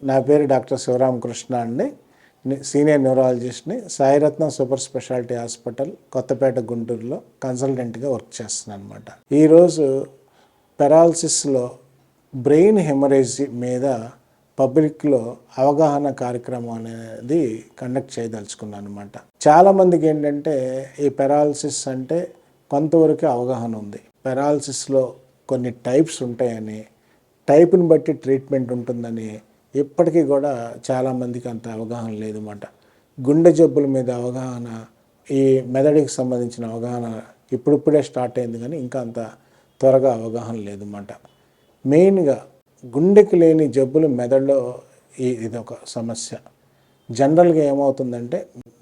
నా పేరు డాక్టర్ శివరామకృష్ణ అండి. సీనియర్ న్యూరాలజిస్ట్ని. Sairatna super speciality hospital Kothapeta గుంటూరులో కన్సల్టెంట్గా వర్క్ చేస్తున్నాను అనమాట. ఈరోజు పెరాలసిస్లో బ్రెయిన్ హెమరేజ్ మీద పబ్లిక్లో అవగాహన కార్యక్రమం అనేది కండక్ట్ చేయదలుచుకున్నాను అనమాట. చాలామందికి ఏంటంటే ఈ పెరాలసిస్ అంటే కొంతవరకు అవగాహన ఉంది. పెరాలసిస్లో కొన్ని టైప్స్ ఉంటాయని, టైప్ని బట్టి ట్రీట్మెంట్ ఉంటుందని ఇప్పటికీ కూడా చాలామందికి అంత అవగాహన లేదన్నమాట. గుండె జబ్బుల మీద అవగాహన, ఈ మెదడుకి సంబంధించిన అవగాహన ఇప్పుడిప్పుడే స్టార్ట్ అయింది, కానీ ఇంకా అంత త్వరగా అవగాహన లేదన్నమాట. మెయిన్గా గుండెకి లేని జబ్బులు మెదడులో ఇదొక సమస్య. జనరల్గా ఏమవుతుందంటే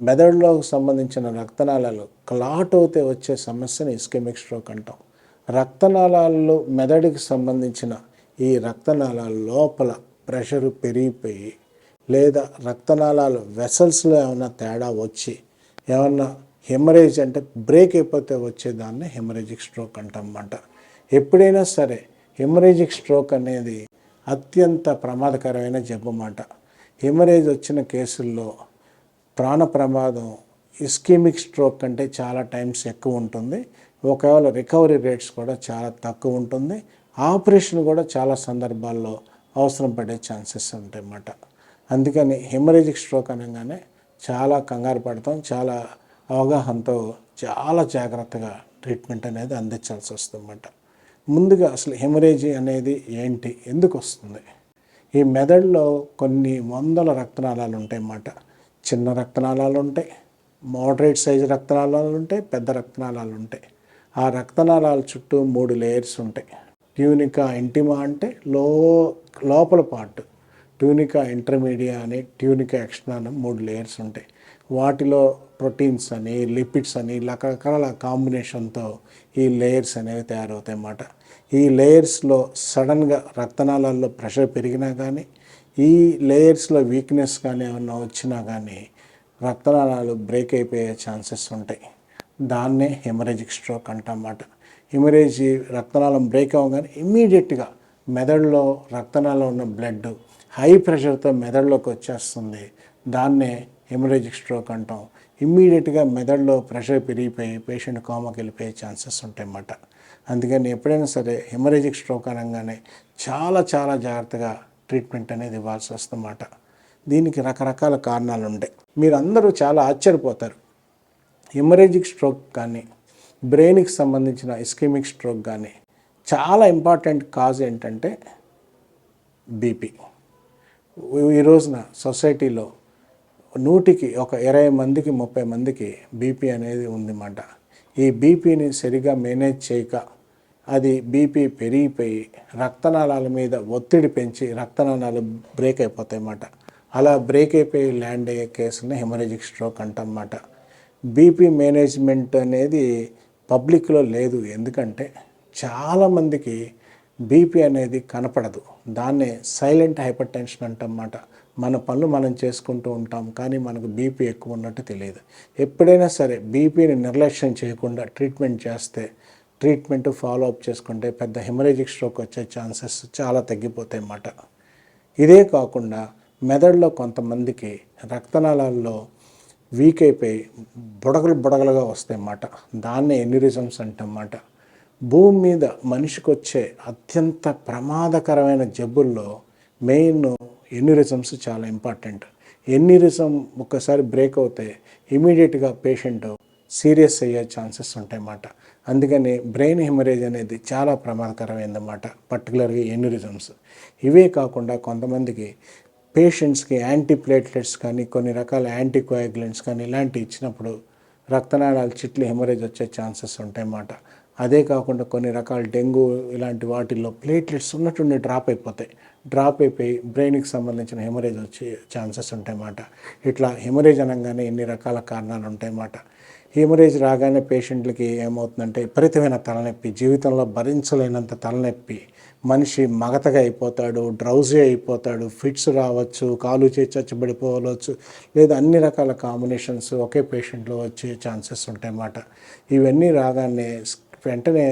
మెదడులో సంబంధించిన రక్తనాళాలు క్లాట్ అవుతే వచ్చే సమస్యని ఇస్కెమిక్ స్ట్రోక్ అంటాం. రక్తనాళాల్లో మెదడుకి సంబంధించిన ఈ రక్తనాళాల లోపల ప్రెషరు పెరిగిపోయి, లేదా రక్తనాళాలు వెసల్స్లో ఏమైనా తేడా వచ్చి ఏమన్నా హెమరేజ్ అంటే బ్రేక్ అయిపోతే వచ్చేదాన్ని హెమరేజిక్ స్ట్రోక్ అంటామన్నమాట. ఎప్పుడైనా సరే హెమరేజిక్ స్ట్రోక్ అనేది అత్యంత ప్రమాదకరమైన జబ్బు అన్నమాట. హెమరేజ్ వచ్చిన కేసుల్లో ప్రాణ ప్రమాదం ఇస్కెమిక్ స్ట్రోక్ కంటే చాలా టైమ్స్ ఎక్కువ ఉంటుంది. ఒకవేళ రికవరీ రేట్స్ కూడా చాలా తక్కువ ఉంటుంది. ఆపరేషన్ కూడా చాలా సందర్భాల్లో అవసరం పడే ఛాన్సెస్ ఉంటాయన్నమాట. అందుకని హెమరేజిక్ స్ట్రోక్ అనగానే చాలా కంగారు పడతాం. చాలా అవగాహనతో చాలా జాగ్రత్తగా ట్రీట్మెంట్ అనేది అందించాల్సి వస్తుందన్నమాట. ముందుగా అసలు హెమరేజీ అనేది ఏంటి, ఎందుకు వస్తుంది? ఈ మెదడులో కొన్ని వందల రక్తనాళాలు ఉంటాయన్నమాట. చిన్న రక్తనాళాలు ఉంటాయి, మోడరేట్ సైజు రక్తనాళాలు ఉంటాయి, పెద్ద రక్తనాళాలు ఉంటాయి. ఆ రక్తనాళాల చుట్టూ 3 లేయర్స్ ఉంటాయి. ట్యూనికా ఇంటిమా అంటే లోపల పార్ట్, ట్యూనికా ఇంటర్మీడియా అని, ట్యూనికా ఎక్స్టర్నా అని 3 లేయర్స్ ఉంటాయి. వాటిలో ప్రోటీన్స్ అని, లిపిడ్స్ అని రకరకాల కాంబినేషన్తో ఈ లేయర్స్ అనేవి తయారవుతాయి అన్నమాట. ఈ లేయర్స్లో సడన్గా రక్తనాళాల్లో ప్రెషర్ పెరిగినా కానీ, ఈ లేయర్స్లో వీక్నెస్ కానీ ఏమన్నా వచ్చినా కానీ రక్తనాళాలు బ్రేక్ అయిపోయే ఛాన్సెస్ ఉంటాయి. దాన్నే హెమరేజిక్ స్ట్రోక్ అంటామన్నమాట. హెమరేజీ రక్తనాళం బ్రేక్ అవ్వగానే ఇమ్మీడియట్గా మెదడులో రక్తనాళంలో ఉన్న బ్లడ్ హై ప్రెషర్తో మెదడులోకి వచ్చేస్తుంది. దాన్నే హెమరేజిక్ స్ట్రోక్ అంటాం. ఇమ్మీడియట్గా మెదడులో ప్రెషర్ పెరిగిపోయి పేషెంట్ కోమాకి వెళ్ళిపోయే ఛాన్సెస్ ఉంటాయన్నమాట. అందుకని ఎప్పుడైనా సరే హెమరేజిక్ స్ట్రోక్ అనగానే చాలా చాలా జాగ్రత్తగా ట్రీట్మెంట్ అనేది ఇవ్వాల్సి వస్తుందన్నమాట. దీనికి రకరకాల కారణాలు ఉంటాయి. మీరు అందరూ చాలా ఆశ్చర్యపోతారు. హెమరేజిక్ స్ట్రోక్ కానీ, బ్రెయిన్కి సంబంధించిన ఇస్కెమిక్ స్ట్రోక్ కానీ చాలా ఇంపార్టెంట్ కాజ్ ఏంటంటే బీపీ. ఈ రోజున సొసైటీలో 100కి ఒక 20 మందికి 30 మందికి బీపీ అనేది ఉందన్నమాట. ఈ బీపీని సరిగా మేనేజ్ చేయక అది బీపీ పెరిగిపోయి రక్తనాళాల మీద ఒత్తిడి పెంచి రక్తనాళాలు బ్రేక్ అయిపోతాయి అన్నమాట. అలా బ్రేక్ అయిపోయి ల్యాండ్ అయ్యే కేసుని హెమరేజిక్ స్ట్రోక్ అంటామన్నమాట. బీపీ మేనేజ్మెంట్ అనేది పబ్లిక్లో లేదు. ఎందుకంటే చాలామందికి బీపీ అనేది కనపడదు. దాన్నే సైలెంట్ హైపర్ టెన్షన్ అంటన్నమాట. మన పనులు మనం చేసుకుంటూ ఉంటాం, కానీ మనకు బీపీ ఎక్కువ ఉన్నట్టు తెలియదు. ఎప్పుడైనా సరే బీపీని నిర్లక్ష్యం చేయకుండా ట్రీట్మెంట్ చేస్తే, ట్రీట్మెంట్ ఫాలో అప్ చేసుకుంటే పెద్ద హెమరేజిక్ స్ట్రోక్ వచ్చే ఛాన్సెస్ చాలా తగ్గిపోతాయి అన్నమాట. ఇదే కాకుండా మెదడులో కొంతమందికి రక్తనాళాల్లో వీక్ అయిపోయి బుడగలుగా వస్తాయి అన్నమాట. దాన్నే ఎన్యూరిజమ్స్ అంటన్నమాట. భూమి మీద మనిషికి వచ్చే అత్యంత ప్రమాదకరమైన జబ్బుల్లో మెయిన్ ఎన్యూరిజమ్స్ చాలా ఇంపార్టెంట్. ఎన్యూరిజం ఒక్కసారి బ్రేక్ అవుతే ఇమీడియట్గా పేషెంట్ సీరియస్ అయ్యే ఛాన్సెస్ ఉంటాయన్నమాట. అందుకని బ్రెయిన్ హెమరేజ్ అనేది చాలా ప్రమాదకరమైందన్నమాట, పర్టికులర్గా ఎన్యూరిజమ్స్. ఇవే కాకుండా కొంతమందికి పేషెంట్స్కి యాంటీప్లేట్లెట్స్ కానీ, కొన్ని రకాల యాంటీకోయాగులెంట్స్ కానీ ఇలాంటివి ఇచ్చినప్పుడు రక్తనాళాలు చిట్లి హెమరేజ్ వచ్చే ఛాన్సెస్ ఉంటాయన్నమాట. అదే కాకుండా కొన్ని రకాల డెంగ్యూ ఇలాంటి వాటిల్లో ప్లేట్లెట్స్ ఉన్నట్టుండి డ్రాప్ అయిపోయి బ్రెయిన్కి సంబంధించిన హెమరేజ్ వచ్చే ఛాన్సెస్ ఉంటాయన్నమాట. ఇట్లా హెమరేజ్ అనగానే ఎన్ని రకాల కారణాలు ఉంటాయన్నమాట. హెమరేజ్ రాగానే పేషెంట్లకి ఏమవుతుందంటే విపరీతమైన తలనొప్పి, జీవితంలో భరించలేనంత తలనొప్పి, మనిషి మగతగా అయిపోతాడు, డ్రౌజీ అయిపోతాడు, ఫిట్స్ రావచ్చు, కాలు చేయి చచ్చబడిపోవచ్చు, లేదా అన్ని రకాల కాంబినేషన్స్ ఒకే పేషెంట్లో వచ్చే ఛాన్సెస్ ఉంటాయన్నమాట. ఇవన్నీ రాగానే వెంటనే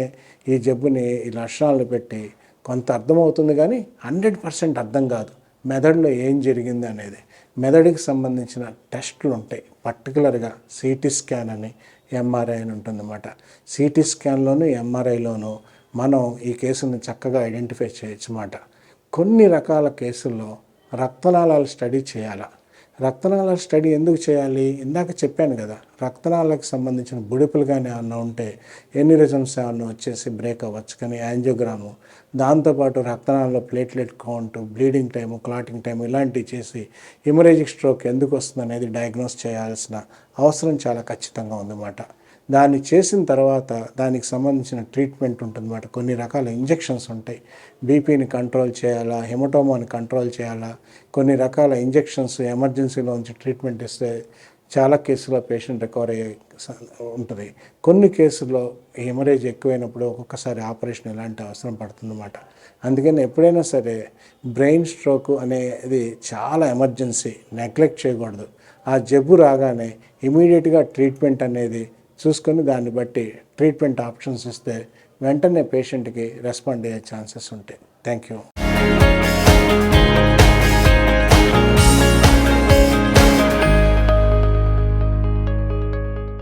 ఈ జబ్బుని ఈ లక్షణాలను పెట్టి కొంత అర్థమవుతుంది, కానీ 100% అర్థం కాదు. మెదడులో ఏం జరిగింది అనేది. మెదడుకి సంబంధించిన టెస్టులు ఉంటాయి, పర్టికులర్గా సిటీ స్కాన్ అని, ఎంఆర్ఐ అని ఉంటుందన్నమాట. సిటీ స్కాన్లోను ఎంఆర్ఐలోను మనం ఈ కేసులను చక్కగా ఐడెంటిఫై చేయొచ్చు అన్నమాట. కొన్ని రకాల కేసుల్లో రక్తనాళాలు స్టడీ చేయాలి. రక్తనాళాల స్టడీ ఎందుకు చేయాలి? ఇందాక చెప్పాను కదా, రక్తనాళాలకు సంబంధించిన బుడిపులు కానీ ఏమన్నా ఉంటే ఎన్యూరిజమ్స్ ఏమన్నా వచ్చేసి బ్రేక్ అవ్వచ్చు. కానీ యాంజియోగ్రాము, దాంతోపాటు రక్తనాళాల్లో platelet count, bleeding time, clotting time ఇలాంటివి చేసి హెమరేజిక్ స్ట్రోక్ ఎందుకు వస్తుంది అనేది డయాగ్నోస్ చేయాల్సిన అవసరం చాలా ఖచ్చితంగా ఉందన్నమాట. దాన్ని చేసిన తర్వాత దానికి సంబంధించిన ట్రీట్మెంట్ ఉంటుందన్నమాట. కొన్ని రకాల ఇంజెక్షన్స్ ఉంటాయి. బీపీని కంట్రోల్ చేయాలా, హెమటోమాని కంట్రోల్ చేయాలా, కొన్ని రకాల ఇంజెక్షన్స్ ఎమర్జెన్సీలో ఉంచి ట్రీట్మెంట్ ఇస్తే చాలా కేసుల్లో పేషెంట్ రికవర్ అయ్యే ఉంటుంది. కొన్ని కేసుల్లో హెమరేజ్ ఎక్కువైనప్పుడు ఒక్కొక్కసారి ఆపరేషన్ ఇలాంటి అవసరం పడుతుందన్నమాట. అందుకని ఎప్పుడైనా సరే బ్రెయిన్ స్ట్రోక్ అనేది చాలా ఎమర్జెన్సీ, నెగ్లెక్ట్ చేయకూడదు. ఆ జబ్బు రాగానే ఇమీడియట్గా ట్రీట్మెంట్ అనేది చూసుకొని దాన్ని బట్టి ట్రీట్మెంట్ ఆప్షన్స్ ఇస్తే వెంటనే పేషెంట్కి రెస్పాండ్ అయ్యే ఛాన్సెస్ ఉంటాయి. Thank you.